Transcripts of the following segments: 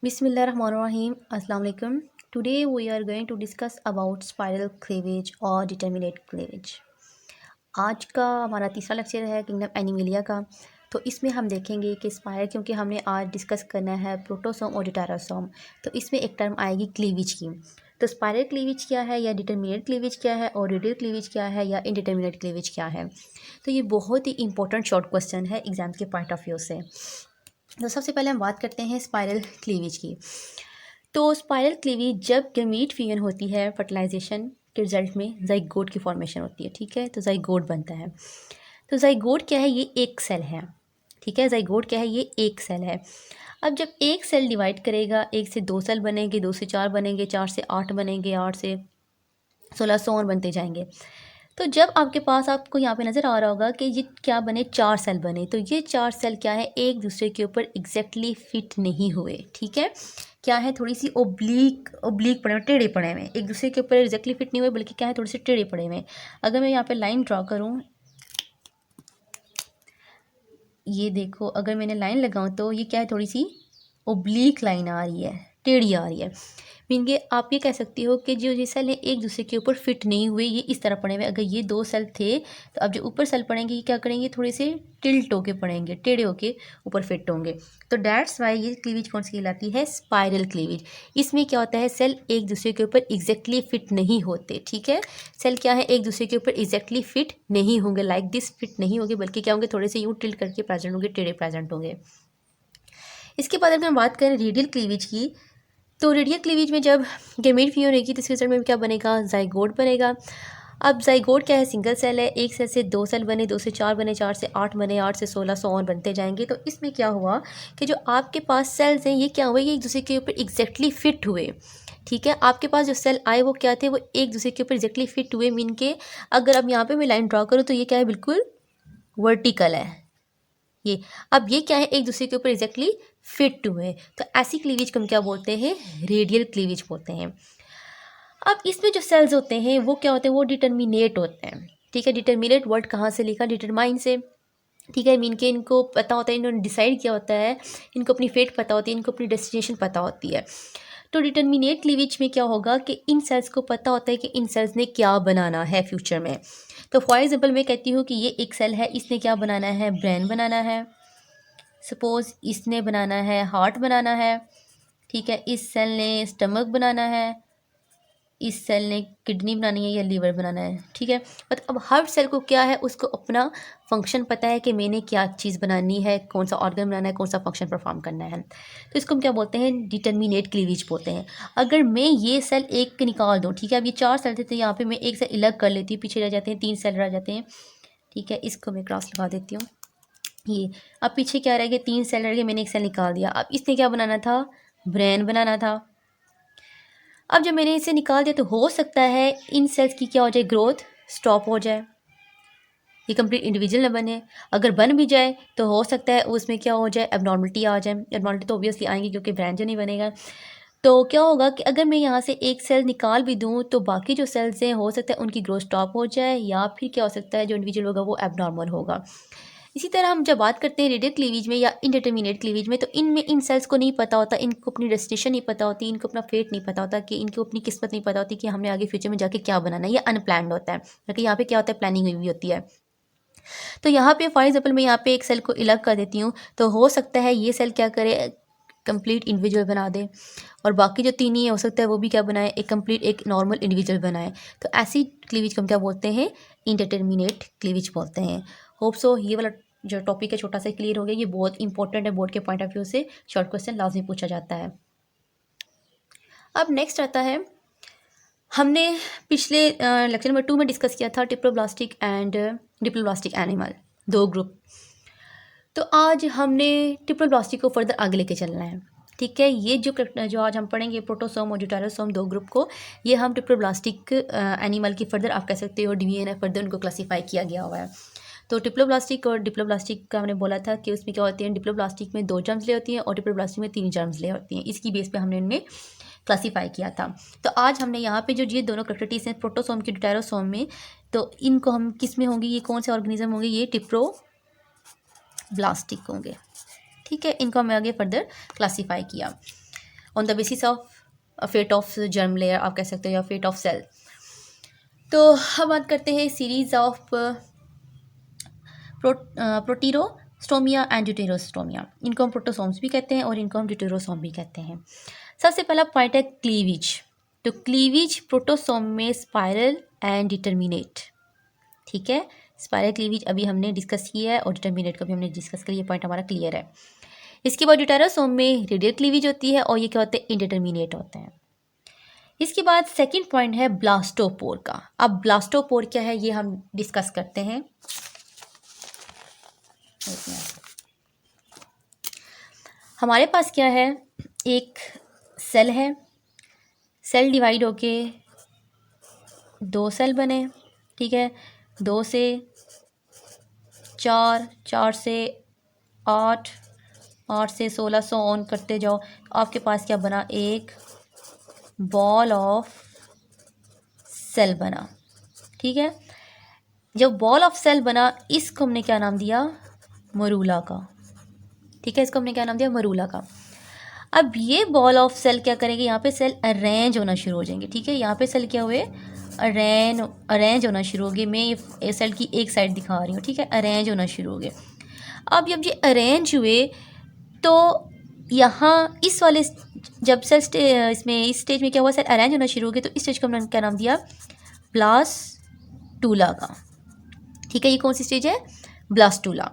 Bismillahirrahmanirrahim. Assalamu alaikum. Today we are going to discuss about spiral cleavage or determinate cleavage. आज का हमारा तीसरा lecture है kingdom animalia का। तो इसमें हम देखेंगे कि स्पाइरल, क्योंकि हमने आज डिस्कस करना है प्रोटोसोम और डिटारासोम, तो इसमें एक टर्म आएगी क्लीवेज की। तो स्पाइरल क्लीवेज क्या है, या डिटरमिनेट क्लीवेज क्या है, और रेडियल क्लीवेज क्या है, या इनडिटरमिनेट क्लीवेज क्या है। तो ये बहुत ही इंपॉर्टेंट शॉर्ट क्वेश्चन है एग्जाम के पॉइंट ऑफ व्यू से। तो सबसे पहले हम बात करते हैं स्पाइरल क्लीवेज की। तो स्पाइरल क्लीवेज जब गैमीट फ्यूजन होती है, फर्टिलाइजेशन के रिजल्ट में ज़ाइगोट की फॉर्मेशन होती है। ठीक है, तो ज़ाइगोट बनता है। तो ज़ाइगोट क्या है, ये एक सेल है। ठीक है, ज़ाइगोट क्या है, ये एक सेल है। अब जब एक सेल डिवाइड करेगा, एक से दो सेल बनेंगे, दो से चार बनेंगे, चार से आठ बनेंगे, आठ से 16 सौ और बनते जाएंगे। तो जब आपके पास आपको यहाँ पे नज़र आ रहा होगा कि ये क्या बने, चार सेल बने। तो ये चार सेल क्या है, एक दूसरे के ऊपर एग्जैक्टली फिट नहीं हुए। ठीक है, क्या है, थोड़ी सी ओब्लीक ओब्लीक पड़े हुए, टेढ़े पड़े हुए, एक दूसरे के ऊपर एग्जैक्टली फिट नहीं हुए, बल्कि क्या है, थोड़े से टेढ़े पड़े हुए। अगर मैं यहाँ पे लाइन ड्रॉ करूँ, ये देखो, अगर मैंने लाइन लगाऊँ तो ये क्या है, थोड़ी सी ओब्लीक लाइन आ रही है, टेढ़ी आ रही है। मीन के आप ये कह सकती हो कि जो ये सेल है एक दूसरे के ऊपर फिट नहीं हुए, ये इस तरह पड़े हुए। अगर ये दो सेल थे तो अब जो ऊपर सेल पड़ेंगे ये क्या करेंगे, थोड़े से टिल्ट होके पड़ेंगे, टेढ़े होके ऊपर फिट होंगे। तो डैट्स वाई ये क्लीवेज कौन सी कहलाती है, स्पाइरल क्लीवेज। इसमें क्या होता है, सेल एक दूसरे के ऊपर एग्जैक्टली फिट नहीं होते। ठीक है, सेल क्या है, एक दूसरे के ऊपर एग्जैक्टली फिट नहीं होंगे, लाइक दिस फिट नहीं होंगे, बल्कि क्या होंगे, थोड़े से यूँ टिल्ट करके प्रेजेंट होंगे, टेढ़े प्रेजेंट होंगे। इसके बाद अगर हम बात करें रेडियल क्लीवेज की, तो रेडियल क्लीवेज में जब गैमीट फ्यूजन होगी तो इसके रिजल्ट में क्या बनेगा, ज़ाइगोट बनेगा। अब ज़ाइगोट क्या है, सिंगल सेल है, एक सेल से दो सेल बने, दो से चार बने, चार से आठ बने, आठ से 16 सौ और बनते जाएंगे। तो इसमें क्या हुआ कि जो आपके पास सेल्स हैं ये क्या हुए, ये एक दूसरे के ऊपर एग्जैक्टली फिट हुए। ठीक है, आपके पास जो सेल आए वो क्या थे, वो एक दूसरे के ऊपर एग्जैक्टली फिट हुए। मीन के अगर अब यहाँ पे मैं लाइन ड्रॉ करूँ तो ये क्या है, बिल्कुल वर्टिकल है ये। अब ये क्या है, एक दूसरे के ऊपर एग्जैक्टली फिट हुए। तो ऐसी क्लीवेज को हम क्या बोलते हैं, रेडियल क्लीवेज बोलते हैं। अब इसमें जो सेल्स होते हैं वो क्या होते हैं, वो डिटर्मिनेट होते हैं। ठीक है, डिटर्मिनेट वर्ड कहाँ से लिखा, डिटरमाइन से। ठीक है, मीन के इनको पता होता है, इन्होंने डिसाइड किया होता है, इनको अपनी फेट पता होती है, इनको अपनी डेस्टिनेशन पता होती है। तो डिटर्मिनेट क्लीवेज में क्या होगा कि इन सेल्स को पता होता है कि इन सेल्स ने क्या बनाना है फ्यूचर में। तो फॉर एग्जाम्पल मैं कहती हूँ कि ये एक सेल है, इसने क्या बनाना है, ब्रेन बनाना है। सपोज इसने बनाना है हार्ट बनाना है। ठीक है, इस सेल ने स्टमक बनाना है, इस सेल ने किडनी बनानी है या लीवर बनाना है। ठीक है, मतलब अब हर सेल को क्या है, उसको अपना फंक्शन पता है कि मैंने क्या चीज़ बनानी है, कौन सा ऑर्गन बनाना है, कौन सा फंक्शन परफॉर्म करना है। तो इसको हम क्या बोलते हैं, डिटर्मिनेट क्लीवेज बोलते हैं। अगर मैं ये सेल एक निकाल दूँ, ठीक है, अब ये चार सेल थे तो यहाँ पे मैं एक सेल अलग कर लेती हूँ, पीछे रह जाते हैं, तीन सेल रह जाते हैं। ठीक है, इसको मैं क्रॉस लगा देती हूँ। ये अब पीछे क्या रह गया, तीन सेल रह गए, मैंने एक सेल निकाल दिया। अब इसने क्या बनाना था, ब्रेन बनाना था। अब जब मैंने इसे निकाल दिया तो हो सकता है इन सेल्स की क्या हो जाए, ग्रोथ स्टॉप हो जाए, ये कंप्लीट इंडिविजुअल न बने। अगर बन भी जाए तो हो सकता है उसमें क्या हो जाए, एबनॉर्मलिटी आ जाए। एबनॉर्मलिटी तो ऑब्वियसली आएंगी क्योंकि ब्रेन जो नहीं बनेगा। तो क्या होगा कि अगर मैं यहाँ से एक सेल निकाल भी दूँ तो बाकी जो सेल्स हैं हो सकता है उनकी ग्रोथ स्टॉप हो जाए, या फिर क्या हो सकता है जो इंडिविजुअल होगा वो एबनॉर्मल होगा। इसी तरह हम जब बात करते हैं रेडियल क्लीवेज में या इनडिटरमिनेट क्लीवेज में, तो इनमें इन सेल्स को नहीं पता होता, इनको अपनी डेस्टिनेशन नहीं पता होती, इनको अपना फेट नहीं पता होता, कि इनको अपनी किस्मत नहीं पता होती कि हमने आगे फ्यूचर में जाके क्या बनाना है। ये अनप्लान्ड होता है, क्योंकि यहाँ पे क्या होता है, प्लानिंग हुई हुई होती है। तो यहाँ पे फॉर एग्जाम्पल मैं यहाँ पे एक सेल को अलग कर देती हूँ, तो हो सकता है ये सेल क्या करे, कंप्लीट इंडिविजुअल बना दे, और बाकी जो तीन ही है हो सकता है वो भी क्या बनाए, एक कंप्लीट एक नॉर्मल इंडिविजुअल बनाए। तो ऐसी क्लीवेज को हम क्या बोलते हैं, इनडिटरमिनेट क्लीवेज बोलते हैं। होप सो ये वाला जो टॉपिक है छोटा सा क्लियर हो गया। ये बहुत इंपॉर्टेंट है, बोर्ड के पॉइंट ऑफ व्यू से शॉर्ट क्वेश्चन लाजमी पूछा जाता है। अब नेक्स्ट आता है, हमने पिछले लेक्चर नंबर 2 में डिस्कस किया था टिप्लोब्लास्टिक एंड डिप्लोब्लास्टिक एनिमल, दो ग्रुप। तो आज हमने टिप्लोब्लास्टिक को फर्दर आगे लेके चलना है। ठीक है, ये जो आज हम पढ़ेंगे प्रोटोसोम और ड्यूटेरोसोम, दो ग्रुप को, ये हम टिप्लोब्लास्टिक एनिमल की फर्दर आप कह सकते हो डिवीजन है, फर्दर उनको क्लासीफाई किया गया हुआ है। तो डिप्लोब्लास्टिक और डिप्लोब्लास्टिक का हमने बोला था कि उसमें क्या होती है, डिप्लोब्लास्टिक में 2 जर्म्स ले होती हैं और डिप्लोब्लास्टिक में 3 जर्म्स ले होती हैं। इसकी बेस पे हमने इनमें क्लासीफाई किया था। तो आज हमने यहाँ पे जो ये दोनों कैरेक्टरिस्टिक्स हैं प्रोटोसोम की ड्यूटेरोसोम में, तो इनको हम किस में होंगे, ये कौन से ऑर्गेनिज्म होंगे, ये टिप्लोब्लास्टिक होंगे। ठीक है, इनको हमने आगे फर्दर क्लासीफाई किया। On the basis of fate of germ layer आप कह सकते हो, या फेट ऑफ सेल। तो हम बात करते हैं सीरीज ऑफ प्रोटीरोस्टोमिया एंड ड्यूटेरोस्टोमिया। इनको हम प्रोटोसोम्स भी कहते हैं और इनको हम ड्यूटेरोसोम भी कहते हैं। सबसे पहला पॉइंट है क्लीविज। तो क्लीविज प्रोटोसोम में स्पाइरल एंड डिटर्मिनेट, ठीक है। स्पाइरल क्लीविज अभी हमने डिस्कस किया है और डिटर्मिनेट को भी हमने डिस्कस किया, ये पॉइंट हमारा क्लियर है। इसके बाद ड्यूटेरोसोम में रेडियल क्लीविज होती है और ये क्या होते हैं, इंडिटर्मिनेट होते हैं। इसके बाद सेकंड पॉइंट है ब्लास्टोपोर का। अब ब्लास्टोपोर क्या है ये हम डिस्कस करते हैं। हमारे पास क्या है, एक सेल है, सेल डिवाइड होके 2 सेल बने, ठीक है। 2 से 4, 4 से 8, 8 से 16 सो ऑन करते जाओ। आपके पास क्या बना, एक बॉल ऑफ सेल बना, ठीक है। जब बॉल ऑफ सेल बना, इसको हमने क्या नाम दिया, मरूला का, ठीक है। इसको हमने क्या नाम दिया, मरूला का। अब ये बॉल ऑफ सेल क्या करेंगे, यहाँ पे सेल अरेंज होना शुरू हो जाएंगे, ठीक है। यहाँ पे सेल क्या हुए, अरेंज होना शुरू हो गए। मैं ये सेल की एक साइड दिखा रही हूँ, ठीक है। अरेंज होना शुरू हो गए। अब जब ये अरेंज हुए तो यहाँ इस वाले जब सेल इसमें इस स्टेज में क्या हुआ, सेल अरेंज होना शुरू हो गए, तो इस स्टेज को हमने क्या नाम दिया, ब्लास्टूला का, ठीक है। ये कौन सी स्टेज है, ब्लास्टूला।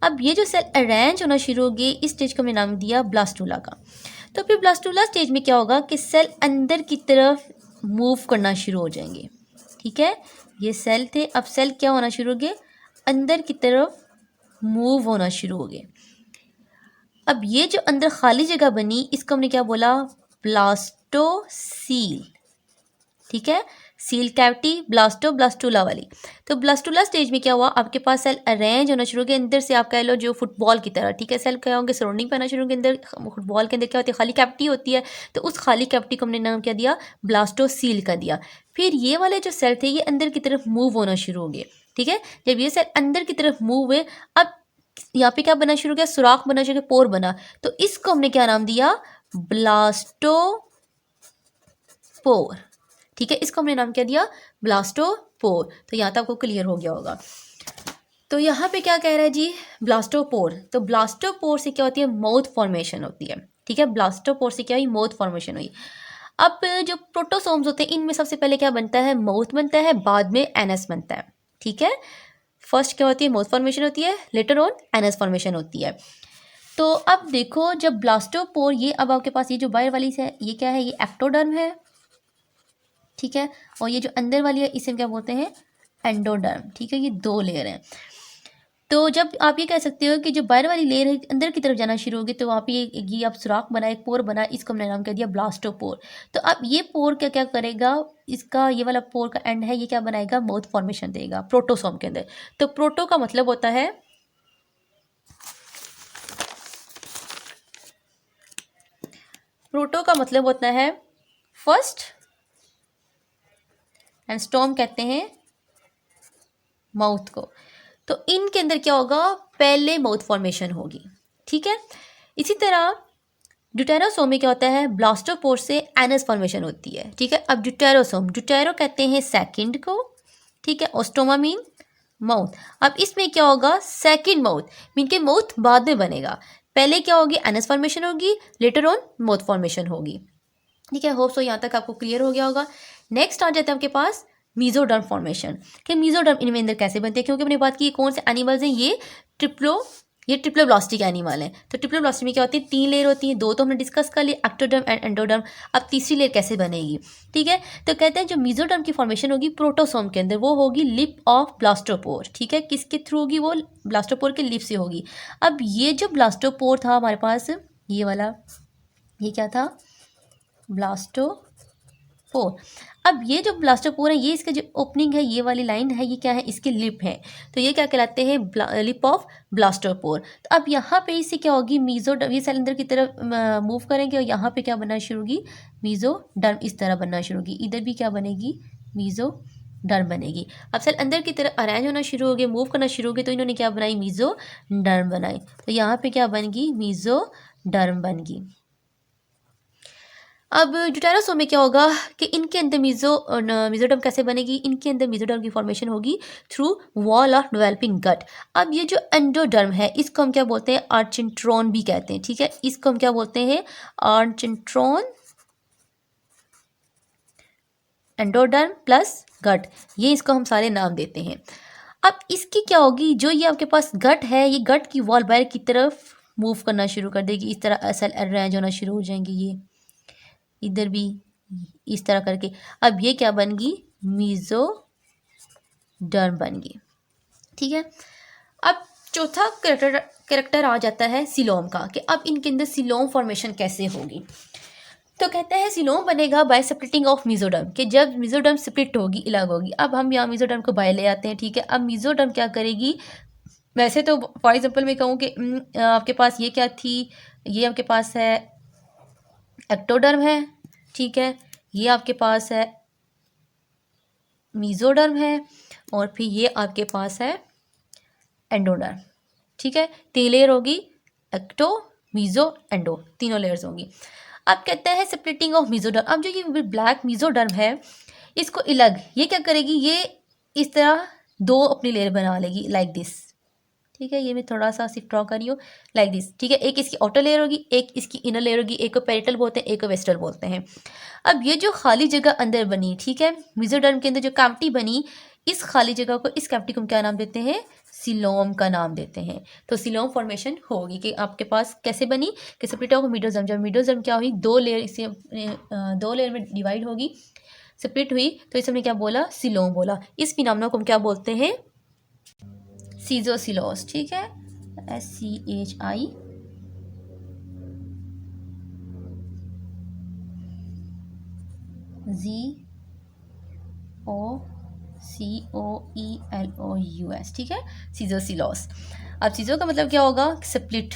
अब ये जो सेल अरेंज होना शुरू हो गए, इस स्टेज को हमने नाम दिया ब्लास्टूला का। तो फिर ब्लास्टूला स्टेज में क्या होगा कि सेल अंदर की तरफ मूव करना शुरू हो जाएंगे, ठीक है। ये सेल थे, अब सेल क्या होना शुरू हो गए, अंदर की तरफ मूव होना शुरू हो गए। अब ये जो अंदर खाली जगह बनी, इसको हमने क्या बोला, ब्लास्टोसील, ठीक है। सील कैविटी, ब्लास्टूला वाली। तो ब्लास्टूला स्टेज में क्या हुआ, आपके पास सेल अरेंज होना शुरू हो गए अंदर से, आप कह लो जो फुटबॉल की तरह, ठीक है। सेल क्या होंगे, सराउंडिंग पे आना शुरू होंगे अंदर। फुटबॉल के अंदर क्या होती है, खाली कैविटी होती है, तो उस खाली कैविटी को हमने नाम क्या दिया, ब्लास्टोसील का दिया। फिर ये वाले जो सेल थे ये अंदर की तरफ मूव होना शुरू हो गए, ठीक है। जब ये सेल अंदर की तरफ मूव हुए, अब यहाँ पे क्या बनना शुरू हो गया, सुराख बनना शुरू हो गया, पोर बना। तो इसको हमने क्या नाम दिया, ब्लास्टोपोर, ठीक है। इसको हमने नाम क्या दिया, ब्लास्टोपोर। तो यहाँ तक आपको क्लियर हो गया होगा। तो यहाँ पे क्या कह रहा है जी, ब्लास्टोपोर। तो ब्लास्टोपोर से क्या होती है, माउथ फॉर्मेशन होती है, ठीक है। ब्लास्टोपोर से क्या हुई, माउथ फॉर्मेशन हुई। अब जो प्रोटोसोम्स होते हैं, इनमें सबसे पहले क्या बनता है, माउथ बनता है, बाद में एनस बनता है, ठीक है। फर्स्ट क्या होती है, माउथ फॉर्मेशन होती है, लेटर ऑन एनस फॉर्मेशन होती है। तो अब देखो, जब ब्लास्टोपोर, ये अब आपके पास ये जो बाहर वाली है ये क्या है, ये एक्टोडर्म है, ठीक है। और ये जो अंदर वाली है इसे क्या बोलते हैं, एंडोडर्म, ठीक है। ये 2 लेयर हैं। तो जब आप ये कह सकते हो कि जो बाहर वाली लेयर है अंदर की तरफ जाना शुरू होगी, तो वहाँ पे ये आप सुराख बना, एक पोर बना, इसको हमने नाम कह दिया ब्लास्टोपोर। तो अब ये पोर क्या क्या करेगा, इसका ये वाला पोर का एंड है, ये क्या बनाएगा, माउथ फॉर्मेशन देगा प्रोटोसोम के अंदर। तो प्रोटो का मतलब होता है, प्रोटो का मतलब होता है फर्स्ट, एंड स्टोम कहते हैं माउथ को। तो इनके अंदर क्या होगा, पहले माउथ फॉर्मेशन होगी, ठीक है। इसी तरह ड्यूटेरोसोम में क्या होता है, ब्लास्टोपोर से एनस फॉर्मेशन होती है, ठीक है। अब ड्यूटेरोसोम, ड्यूटेरो कहते हैं सेकंड को, ठीक है। ओस्टोमा मीन माउथ। अब इसमें क्या होगा, सेकंड माउथ मीन के माउथ बाद में बनेगा, पहले क्या होगी, एनस फॉर्मेशन होगी, लेटर ऑन माउथ फॉर्मेशन होगी, ठीक है। होप सो यहाँ तक आपको क्लियर हो गया होगा। नेक्स्ट आ जाता है आपके पास मीजोडर्म फॉर्मेशन। कि मीजोडर्म इनमें अंदर कैसे बनते हैं, क्योंकि हमने बात की कौन से एनिमल्स हैं, ये ट्रिप्लोब्लास्टिक एनिमल है। तो ट्रिप्लोब्लास्टिक में क्या होती है, 3 लेयर होती हैं, 2 तो हमने डिस्कस कर ली, एक्टोडर्म एंड एंडोडर्म। अब तीसरी लेयर कैसे बनेगी, ठीक है। तो कहते हैं जो मीजोडर्म की फॉर्मेशन होगी प्रोटोसोम के अंदर, वो होगी लिप ऑफ ब्लास्टोपोर, ठीक है। किसके थ्रू होगी, वो ब्लास्टोपोर के लिप से होगी। अब ये जो ब्लास्टोपोर था हमारे पास, ये वाला, ये क्या था, ब्लास्टोपोर। अब ये जो ब्लास्टोपोर है, ये इसका जो ओपनिंग है, ये वाली लाइन है, ये क्या है, इसके लिप है। तो ये क्या कहलाते हैं, लिप ऑफ ब्लास्टोपोर। तो अब यहाँ पे इससे क्या होगी, मीजोडर्म, ये सेल अंदर की तरफ मूव करेंगे और यहाँ पे क्या बनना शुरू होगी, मीजोडर्म इस तरह बनना शुरू होगी। इधर भी क्या बनेगी, मीजोडर्म बनेगी। अब सेल अंदर की तरफ अरेंज होना शुरू हो गए, मूव करना शुरू हो गए, तो इन्होंने क्या बनाई, मीजोडर्म बनाई। तो यहाँ पे क्या बन गई, मीजोडर्म बन गई। अब ड्यूटेरोसोम में क्या होगा कि इनके अंदर मेसोडर्म कैसे बनेगी, इनके अंदर मेसोडर्म की फॉर्मेशन होगी थ्रू वॉल ऑफ डेवलपिंग गट। अब ये जो एंडोडर्म है इसको हम क्या बोलते हैं, आर्चिंट्रॉन भी कहते हैं, ठीक है, इसको हम क्या बोलते हैं, आर्चिंट्रॉन, एंडोडर्म प्लस गट, ये इसको हम सारे नाम देते हैं। अब इसकी क्या होगी, जो ये आपके पास गट है, ये गट की वॉल बाहर की तरफ मूव करना शुरू कर देगी, इस तरह एसल अरेंज होना शुरू हो जाएंगे, ये इधर भी इस तरह करके। अब ये क्या बन गई, मेसोडर्म बन गई, ठीक है। अब चौथा करेक्टर आ जाता है सिलोम का, कि अब इनके अंदर सिलोम फॉर्मेशन कैसे होगी। तो कहते हैं सिलोम बनेगा बाय स्प्लिटिंग ऑफ मेसोडर्म, कि जब मेसोडर्म स्प्लिट होगी, अलग होगी। अब हम यहाँ मेसोडर्म को बाय ले आते हैं, ठीक है। अब मेसोडर्म क्या करेगी, वैसे तो फॉर एग्जांपल मैं कहूँ कि आपके पास ये क्या थी, ये आपके पास है एक्टोडर्म है, ठीक है, ये आपके पास है मेसोडर्म है, और फिर ये आपके पास है एंडोडर्म, ठीक है। 3 लेयर होगी, एक्टो, मीजो, एंडो, तीनों लेयर्स होंगी। अब कहते हैं स्प्लिटिंग ऑफ मेसोडर्म। अब जो ये ब्लैक मेसोडर्म है इसको अलग, ये क्या करेगी, ये इस तरह 2 अपनी लेयर बना लेगी लाइक दिस, ठीक है। ये मैं थोड़ा सा सिर्फ ड्रॉ कर रही हूँ लाइक दिस, ठीक है। एक इसकी आउटर लेयर होगी, एक इसकी इनर लेयर होगी, एक को पेरिटल बोलते हैं, एक को वेस्टल बोलते हैं। अब ये जो खाली जगह अंदर बनी, ठीक है, मेसोडर्म के अंदर जो कैविटी बनी, इस खाली जगह को, इस कैविटी को हम क्या नाम देते हैं, सिलोम का नाम देते हैं। तो सिलोम फॉर्मेशन होगी कि आपके पास कैसे बनी, कि स्प्लिट ऑफ मिडोजर्म, जब मिडोजर्म क्या हुई, 2 लेयर, इसे 2 लेयर में डिवाइड होगी, स्प्लिट हुई, तो इसे हमने क्या बोला, सिलोम बोला। इस फिनोमेना को हम क्या बोलते हैं, सीजोसिलोस, ठीक है, SCHI ZOCOELOUS, ठीक है, सीजोसिलोस। अब सीजो का मतलब क्या होगा, स्प्लिट,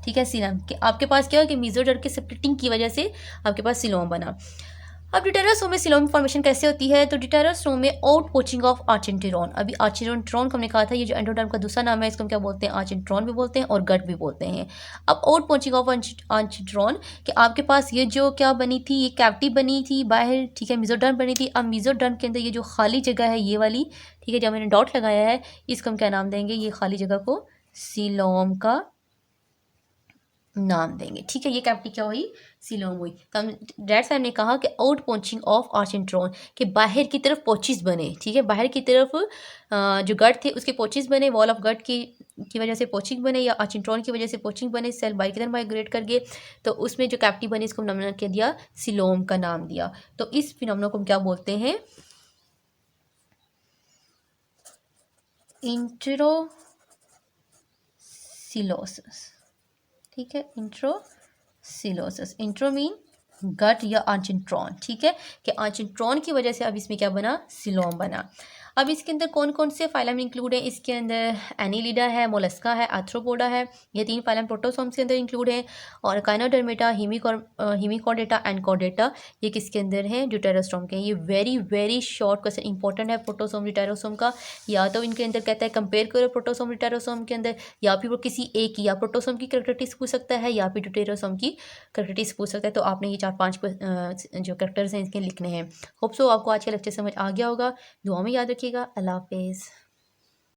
ठीक है, सिलोम, कि आपके पास क्या है कि मेसोडर्म के स्प्लिटिंग की वजह से आपके पास सिलोम बना। अब ड्यूटेरोसोम में सिलोम फॉर्मेशन कैसे होती है, तो ड्यूटेरोसोम में आउट पोचिंग ऑफ आर्चिंट्रॉन। अभी आर्चिंट्रॉन को हमने कहा था, ये जो एंडोडर्म का दूसरा नाम है, इसको हम क्या बोलते हैं, आर्चिंट्रॉन भी बोलते हैं और गट भी बोलते हैं। अब आउट पोचिंग ऑफ आर्चिंट्रॉन, कि आपके पास ये जो क्या बनी थी, ये कैविटी बनी थी बाहर, ठीक है, मेसोडर्म बनी थी। अब मेसोडर्म के अंदर ये जो खाली जगह है, ये वाली, ठीक है, जब मैंने डॉट लगाया है, इसको हम क्या नाम देंगे, ये खाली जगह को सिलोम का नाम देंगे, ठीक है। ये कैविटी क्या हुई, सिलोम हुई। तो हम डैड साहब ने कहा कि आउट पोचिंग ऑफ आर्चिंट्रॉन, कि बाहर की तरफ पोचिस बने, ठीक है, बाहर की तरफ जो गट थे उसके पोचिस बने, वॉल ऑफ गट की वजह से पोचिंग बने, या आर्चिंट्रॉन की वजह से पोचिंग बने, सेल बाहर की तरफ माइग्रेट कर गए, तो उसमें जो कैविटी बनी इसको हमने क्या दिया, सिलोम का नाम दिया। तो इस फिनोमेना को हम क्या बोलते हैं, इंट्रोसिलोसिस, ठीक है, इंट्रोसिलोसिस। इंट्रो मीन गट या आर्चिंट्रॉन, ठीक है, कि आर्चिंट्रॉन की वजह से अब इसमें क्या बना, सिलोम बना। अब इसके अंदर कौन कौन से फाइलम इंक्लूड है, इसके अंदर एनीलिडा है, मोलस्का है, आर्थ्रोपोडा है, ये 3 फाइलम प्रोटोसोम्स के अंदर इंक्लूड है। और काइनोडर्मेटा, हिमिकॉर्डेटा एंड कॉर्डेटा, ये किसके अंदर है, ड्यूटेरोस्टोम के। ये very very short question important है प्रोटोसोम ड्यूटेरोसोम का। या तो इनके अंदर कहता है कंपेयर करो प्रोटोसोम ड्यूटेरोसोम के अंदर, या फिर वो किसी एक की, या प्रोटोसोम की कैरेक्टरिस्टिक्स पूछ सकता है, या फिर ड्यूटेरोसोम की कैरेक्टरिस्टिक्स पूछ सकता है। तो आपने ये 4-5 जो कैरेक्टर्स हैं इसके लिखने हैं। होप सो आपको आज का लेक्चर समझ आ गया होगा। दुआ में याद रखिएगा। अल्लाह हाफिज़।